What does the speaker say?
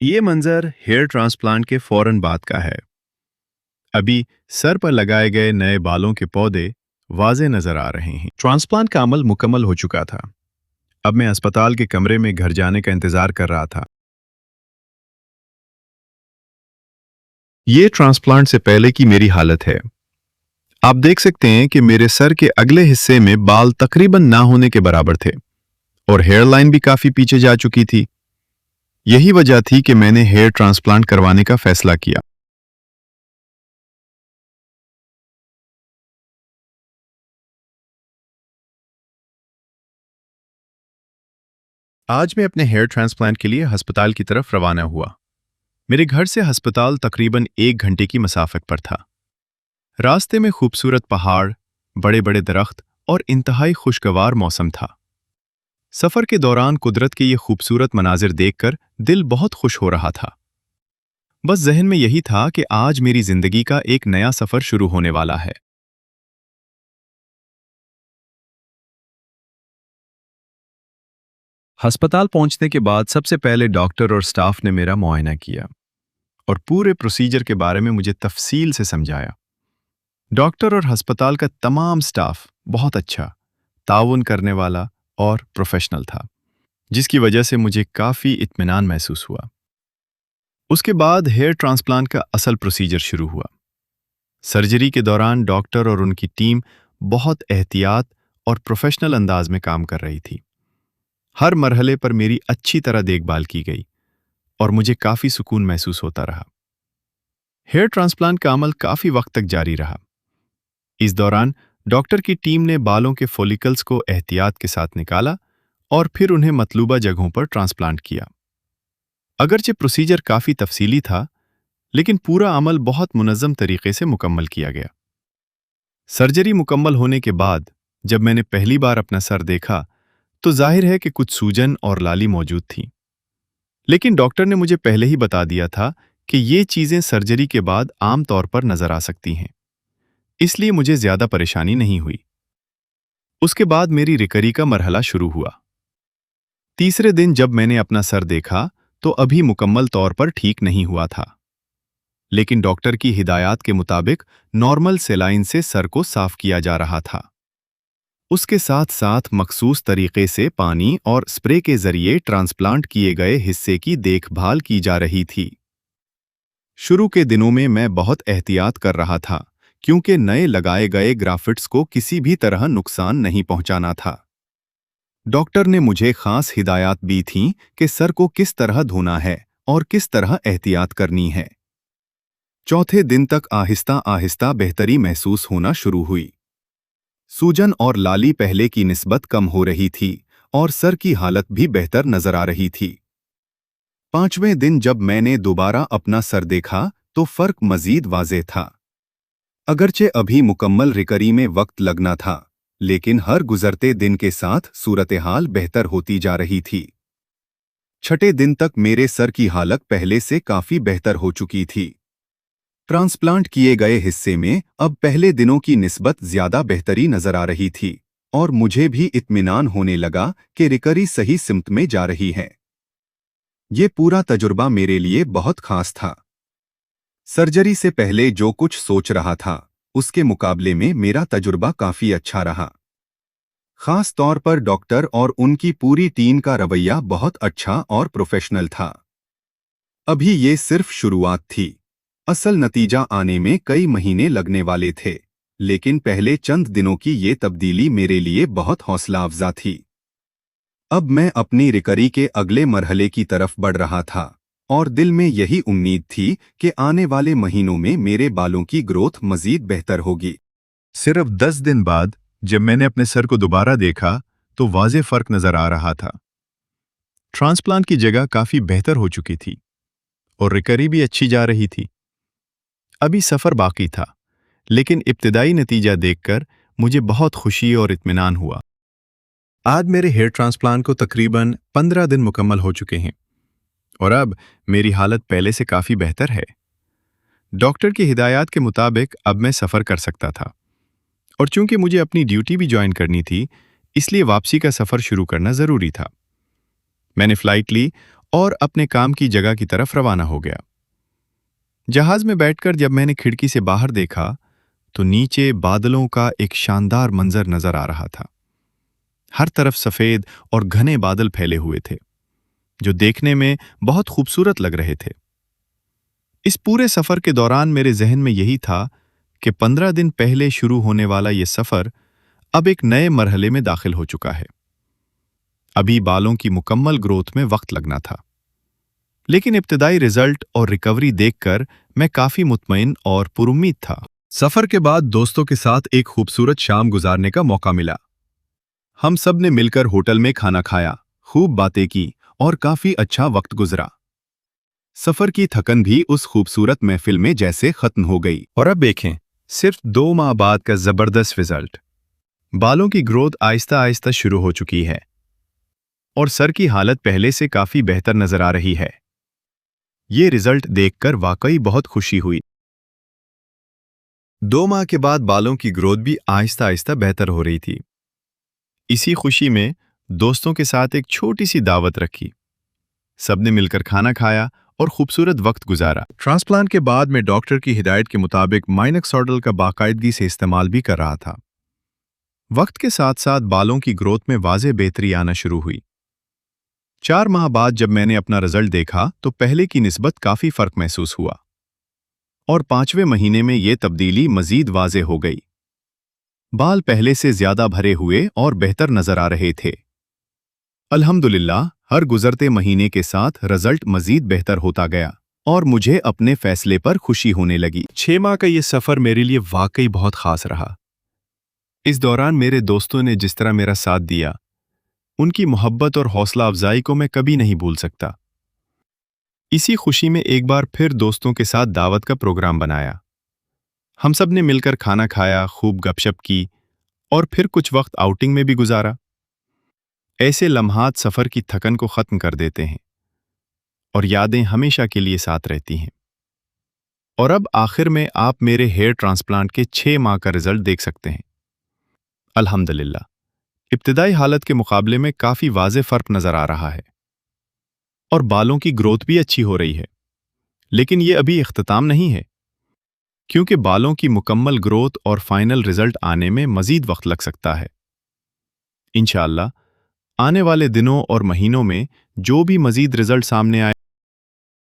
یہ منظر hair transplant کے فوراً بعد کا ہے۔ ابھی سر پر لگائے گئے نئے بالوں کے پودے واضح نظر آ رہے ہیں۔ ٹرانسپلانٹ کا عمل مکمل ہو چکا تھا۔ اب میں اسپتال کے کمرے میں گھر جانے کا انتظار کر رہا تھا۔ یہ ٹرانسپلانٹ سے پہلے کی میری حالت ہے۔ آپ دیکھ سکتے ہیں کہ میرے سر کے اگلے حصے میں بال تقریباً نہ ہونے کے برابر تھے اور ہیئر لائن بھی کافی پیچھے جا چکی تھی۔ یہی وجہ تھی کہ میں نے ہیئر ٹرانسپلانٹ کروانے کا فیصلہ کیا۔ آج میں اپنے ہیئر ٹرانسپلانٹ کے لیے ہسپتال کی طرف روانہ ہوا۔ میرے گھر سے ہسپتال تقریباً 1 گھنٹے کی مسافت پر تھا۔ راستے میں خوبصورت پہاڑ، بڑے بڑے درخت اور انتہائی خوشگوار موسم تھا۔ سفر کے دوران قدرت کے یہ خوبصورت مناظر دیکھ کر دل بہت خوش ہو رہا تھا۔ بس ذہن میں یہی تھا کہ آج میری زندگی کا ایک نیا سفر شروع ہونے والا ہے۔ ہسپتال پہنچنے کے بعد سب سے پہلے ڈاکٹر اور سٹاف نے میرا معائنہ کیا اور پورے پروسیجر کے بارے میں مجھے تفصیل سے سمجھایا۔ ڈاکٹر اور ہسپتال کا تمام سٹاف بہت اچھا، تعاون کرنے والا اور پروفیشنل تھا، جس کی وجہ سے مجھے کافی اطمینان محسوس ہوا۔ اس کے بعد ہیئر ٹرانسپلانٹ کا اصل پروسیجر شروع ہوا۔ سرجری کے دوران ڈاکٹر اور ان کی ٹیم بہت احتیاط اور پروفیشنل انداز میں کام کر رہی تھی۔ ہر مرحلے پر میری اچھی طرح دیکھ بھال کی گئی اور مجھے کافی سکون محسوس ہوتا رہا۔ ہیئر ٹرانسپلانٹ کا عمل کافی وقت تک جاری رہا۔ اس دوران ڈاکٹر کی ٹیم نے بالوں کے فولیکلز کو احتیاط کے ساتھ نکالا اور پھر انہیں مطلوبہ جگہوں پر ٹرانسپلانٹ کیا۔ اگرچہ پروسیجر کافی تفصیلی تھا، لیکن پورا عمل بہت منظم طریقے سے مکمل کیا گیا۔ سرجری مکمل ہونے کے بعد جب میں نے پہلی بار اپنا سر دیکھا تو ظاہر ہے کہ کچھ سوجن اور لالی موجود تھی، لیکن ڈاکٹر نے مجھے پہلے ہی بتا دیا تھا کہ یہ چیزیں سرجری کے بعد عام طور پر نظر آ سکتی ہیں، اس لیے مجھے زیادہ پریشانی نہیں ہوئی۔ اس کے بعد میری ریکوری کا مرحلہ شروع ہوا۔ تیسرے دن جب میں نے اپنا سر دیکھا تو ابھی مکمل طور پر ٹھیک نہیں ہوا تھا، لیکن ڈاکٹر کی ہدایات کے مطابق نارمل سیلائن سے سر کو صاف کیا جا رہا تھا۔ اس کے ساتھ ساتھ مخصوص طریقے سے پانی اور اسپرے کے ذریعے ٹرانسپلانٹ کیے گئے حصے کی دیکھ بھال کی جا رہی تھی۔ شروع کے دنوں میں بہت احتیاط کر رہا تھا کیونکہ نئے لگائے گئے گرافٹس کو کسی بھی طرح نقصان نہیں پہنچانا تھا۔ ڈاکٹر نے مجھے خاص ہدایات دی تھیں کہ سر کو کس طرح دھونا ہے اور کس طرح احتیاط کرنی ہے۔ چوتھے دن تک آہستہ آہستہ بہتری محسوس ہونا شروع ہوئی۔ سوجن اور لالی پہلے کی نسبت کم ہو رہی تھی اور سر کی حالت بھی بہتر نظر آ رہی تھی۔ پانچویں دن جب میں نے دوبارہ اپنا سر دیکھا تو فرق مزید واضح تھا۔ اگرچہ ابھی مکمل ریکوری میں وقت لگنا تھا، لیکن ہر گزرتے دن کے ساتھ صورتحال بہتر ہوتی جا رہی تھی۔ چھٹے دن تک میرے سر کی حالت پہلے سے کافی بہتر ہو چکی تھی۔ ٹرانسپلانٹ کیے گئے حصے میں اب پہلے دنوں کی نسبت زیادہ بہتری نظر آ رہی تھی اور مجھے بھی اطمینان ہونے لگا کہ ریکوری صحیح سمت میں جا رہی ہے۔ یہ پورا تجربہ میرے لیے بہت خاص تھا۔ سرجری سے پہلے جو کچھ سوچ رہا تھا، اس کے مقابلے میں میرا تجربہ کافی اچھا رہا۔ خاص طور پر ڈاکٹر اور ان کی پوری ٹیم کا رویہ بہت اچھا اور پروفیشنل تھا۔ ابھی یہ صرف شروعات تھی۔ اصل نتیجہ آنے میں کئی مہینے لگنے والے تھے، لیکن پہلے چند دنوں کی یہ تبدیلی میرے لیے بہت حوصلہ افزا تھی۔ اب میں اپنی ریکوری کے اگلے مرحلے کی طرف بڑھ رہا تھا اور دل میں یہی امید تھی کہ آنے والے مہینوں میں میرے بالوں کی گروتھ مزید بہتر ہوگی۔ صرف 10 دن بعد جب میں نے اپنے سر کو دوبارہ دیکھا تو واضح فرق نظر آ رہا تھا۔ ٹرانسپلانٹ کی جگہ کافی بہتر ہو چکی تھی اور ریکوری بھی اچھی جا رہی تھی۔ ابھی سفر باقی تھا، لیکن ابتدائی نتیجہ دیکھ کر مجھے بہت خوشی اور اطمینان ہوا۔ آج میرے ہیئر ٹرانسپلانٹ کو تقریباً 15 دن مکمل ہو چکے ہیں اور اب میری حالت پہلے سے کافی بہتر ہے۔ ڈاکٹر کی ہدایات کے مطابق اب میں سفر کر سکتا تھا اور چونکہ مجھے اپنی ڈیوٹی بھی جوائن کرنی تھی، اس لیے واپسی کا سفر شروع کرنا ضروری تھا۔ میں نے فلائٹ لی اور اپنے کام کی جگہ کی طرف روانہ ہو گیا۔ جہاز میں بیٹھ کر جب میں نے کھڑکی سے باہر دیکھا تو نیچے بادلوں کا ایک شاندار منظر نظر آ رہا تھا۔ ہر طرف سفید اور گھنے بادل پھیلے ہوئے تھے جو دیکھنے میں بہت خوبصورت لگ رہے تھے۔ اس پورے سفر کے دوران میرے ذہن میں یہی تھا کہ 15 دن پہلے شروع ہونے والا یہ سفر اب ایک نئے مرحلے میں داخل ہو چکا ہے۔ ابھی بالوں کی مکمل گروتھ میں وقت لگنا تھا، لیکن ابتدائی رزلٹ اور ریکوری دیکھ کر میں کافی مطمئن اور پر امید تھا۔ سفر کے بعد دوستوں کے ساتھ ایک خوبصورت شام گزارنے کا موقع ملا۔ ہم سب نے مل کر ہوٹل میں کھانا کھایا، خوب باتیں کی اور کافی اچھا وقت گزرا۔ سفر کی تھکن بھی اس خوبصورت محفل میں جیسے ختم ہو گئی۔ اور اب دیکھیں، صرف 2 ماہ بعد کا زبردست رزلٹ۔ بالوں کی گروتھ آہستہ آہستہ شروع ہو چکی ہے اور سر کی حالت پہلے سے کافی بہتر نظر آ رہی ہے۔ یہ رزلٹ دیکھ کر واقعی بہت خوشی ہوئی۔ 2 ماہ کے بعد بالوں کی گروتھ بھی آہستہ آہستہ بہتر ہو رہی تھی۔ اسی خوشی میں دوستوں کے ساتھ ایک چھوٹی سی دعوت رکھی۔ سب نے مل کر کھانا کھایا اور خوبصورت وقت گزارا۔ ٹرانسپلانٹ کے بعد میں ڈاکٹر کی ہدایت کے مطابق مائنوکسیڈیل کا باقاعدگی سے استعمال بھی کر رہا تھا۔ وقت کے ساتھ ساتھ بالوں کی گروتھ میں واضح بہتری آنا شروع ہوئی۔ 4 ماہ بعد جب میں نے اپنا رزلٹ دیکھا تو پہلے کی نسبت کافی فرق محسوس ہوا اور 5ویں مہینے میں یہ تبدیلی مزید واضح ہو گئی۔ بال پہلے سے زیادہ بھرے ہوئے اور بہتر نظر آ رہے تھے۔ الحمدللہ، ہر گزرتے مہینے کے ساتھ رزلٹ مزید بہتر ہوتا گیا اور مجھے اپنے فیصلے پر خوشی ہونے لگی۔ 6 ماہ کا یہ سفر میرے لیے واقعی بہت خاص رہا۔ اس دوران میرے دوستوں نے جس طرح میرا ساتھ دیا، ان کی محبت اور حوصلہ افزائی کو میں کبھی نہیں بھول سکتا۔ اسی خوشی میں ایک بار پھر دوستوں کے ساتھ دعوت کا پروگرام بنایا۔ ہم سب نے مل کر کھانا کھایا، خوب گپ شپ کی اور پھر کچھ وقت آؤٹنگ میں بھی گزارا۔ ایسے لمحات سفر کی تھکن کو ختم کر دیتے ہیں اور یادیں ہمیشہ کے لیے ساتھ رہتی ہیں۔ اور اب آخر میں آپ میرے ہیئر ٹرانسپلانٹ کے 6 ماہ کا رزلٹ دیکھ سکتے ہیں۔ الحمدللہ، ابتدائی حالت کے مقابلے میں کافی واضح فرق نظر آ رہا ہے اور بالوں کی گروتھ بھی اچھی ہو رہی ہے۔ لیکن یہ ابھی اختتام نہیں ہے، کیونکہ بالوں کی مکمل گروتھ اور فائنل رزلٹ آنے میں مزید وقت لگ سکتا ہے۔ انشاءاللہ آنے والے دنوں اور مہینوں میں جو بھی مزید رزلٹ سامنے آئے